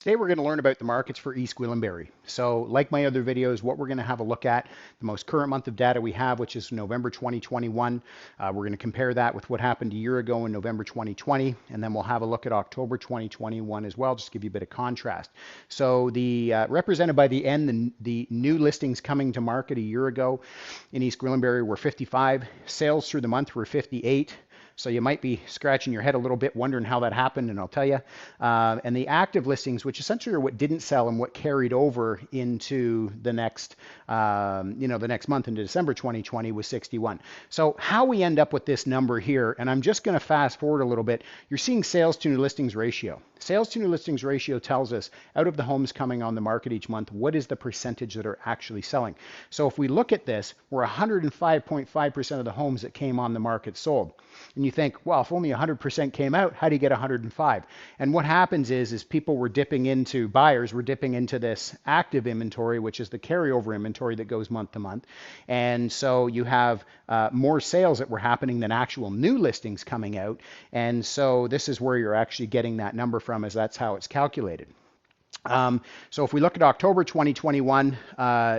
Today we're going to learn about the markets for East Gwillimbury. So like my other videos, what we're going to have a look at, the most current month of data we have, which is November 2021. We're going to compare that with what happened a year ago in November 2020, and then we'll have a look at October 2021 as well, just to give you a bit of contrast. So the represented by the N, the new listings coming to market a year ago in East Gwillimbury were 55. Sales through the month were 58. So you might be scratching your head a little bit, wondering how that happened, and I'll tell you. And the active listings, which essentially are what didn't sell and what carried over into the next, the next month into December 2020 was 61. So how we end up with this number here, and I'm just going to fast forward a little bit. You're seeing sales to new listings ratio. Sales to new listings ratio tells us out of the homes coming on the market each month, what is the percentage that are actually selling. So if we look at this, we're 105.5% of the homes that came on the market sold. And you think, well, if only 100% came out, how do you get 105? And what happens is people were dipping into, buyers were dipping into this active inventory, which is the carryover inventory that goes month to month. And so you have more sales that were happening than actual new listings coming out. And so this is where you're actually getting that number from, as that's how it's calculated. So if we look at October 2021,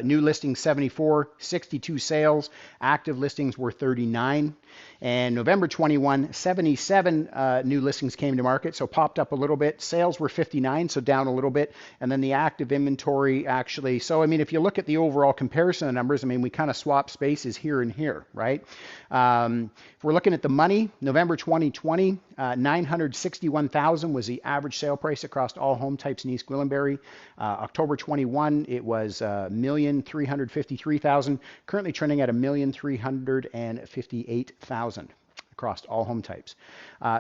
new listings 74, 62 sales, active listings were 39. And November 21, 77 new listings came to market, so popped up a little bit. Sales were 59, so down a little bit. And then the active inventory actually, so I mean, if you look at the overall comparison of numbers, I mean, we kind of swap spaces here and here, right? If we're looking at the money, November 2020, 961,000 was the average sale price across all home types in East Gwillimbury. October 21, it was 1,353,000, currently trending at 1,358,000 across all home types.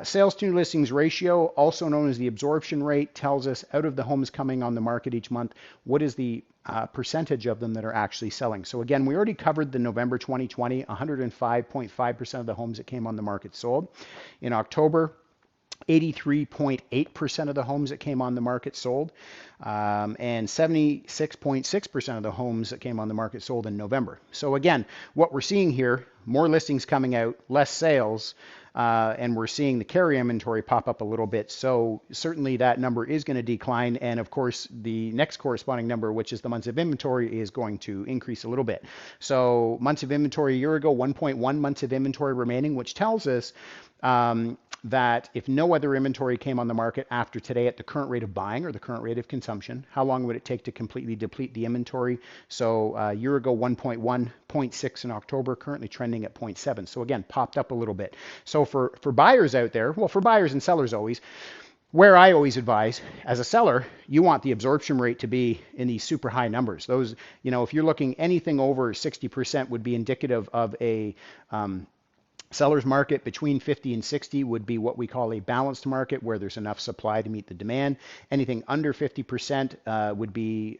Sales to new listings ratio, also known as the absorption rate, tells us out of the homes coming on the market each month, what is the percentage of them that are actually selling. So again, we already covered the November 2020, 105.5% of the homes that came on the market sold. In October, 83.8% of the homes that came on the market sold, and 76.6% of the homes that came on the market sold in November. So again, what we're seeing here, more listings coming out, less sales, and we're seeing the carry inventory pop up a little bit. So certainly that number is going to decline. And of course, the next corresponding number, which is the months of inventory, is going to increase a little bit. So months of inventory a year ago, 1.1 months of inventory remaining, which tells us that if no other inventory came on the market after today at the current rate of buying or the current rate of consumption, how long would it take to completely deplete the inventory? So a year ago, 1.1, 0.6 in October, currently trending at 0.7. So again, popped up a little bit. So for buyers out there, well, for buyers and sellers always, where I always advise, as a seller, you want the absorption rate to be in these super high numbers. Those, if you're looking anything over 60% would be indicative of a seller's market. Between 50 and 60 would be what we call a balanced market, where there's enough supply to meet the demand. Anything under 50% would be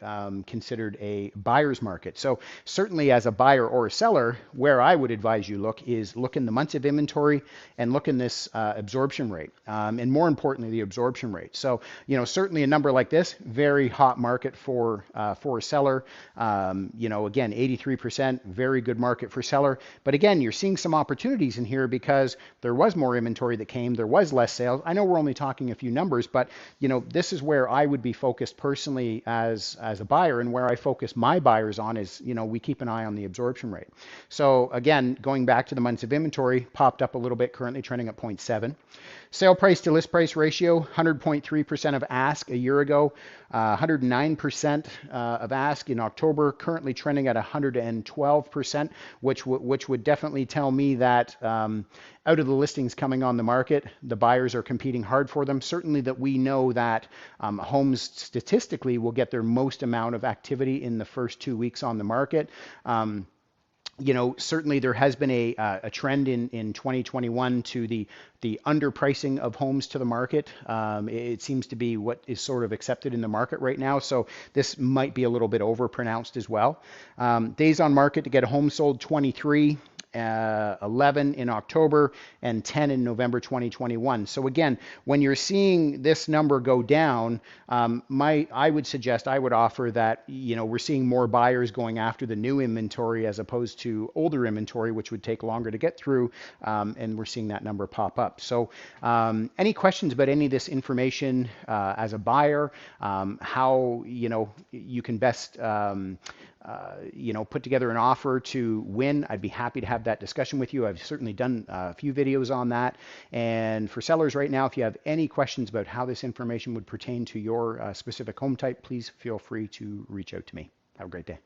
considered a buyer's market. So certainly as a buyer or a seller, where I would advise you look is look in the months of inventory and look in this absorption rate, and more importantly, the absorption rate. So certainly a number like this, very hot market for a seller. Again, 83%, very good market for seller. But again, you're seeing some opportunities in here because there was more inventory that came, there was less sales. I know we're only talking a few numbers, but this is where I would be focused personally as a buyer, and where I focus my buyers on is, we keep an eye on the absorption rate. So again, going back to the months of inventory, popped up a little bit, currently trending at 0.7. Sale price to list price ratio, 100.3% of ask a year ago, 109% of ask in October, currently trending at 112%, which would definitely tell me that out of the listings coming on the market, the buyers are competing hard for them. Certainly that we know that homes statistically will get their most amount of activity in the first 2 weeks on the market. Certainly there has been a trend in 2021 to the underpricing of homes to the market. It seems to be what is sort of accepted in the market right now. So this might be a little bit overpronounced as well. Days on market to get a home sold, 23. 11 in October, and 10 in November 2021. So again, when you're seeing this number go down, I would suggest, I would offer that, we're seeing more buyers going after the new inventory as opposed to older inventory, which would take longer to get through, and we're seeing that number pop up. So any questions about any of this information as a buyer, how you can best put together an offer to win, I'd be happy to have that discussion with you. I've certainly done a few videos on that. And for sellers right now, if you have any questions about how this information would pertain to your specific home type, please feel free to reach out to me. Have a great day.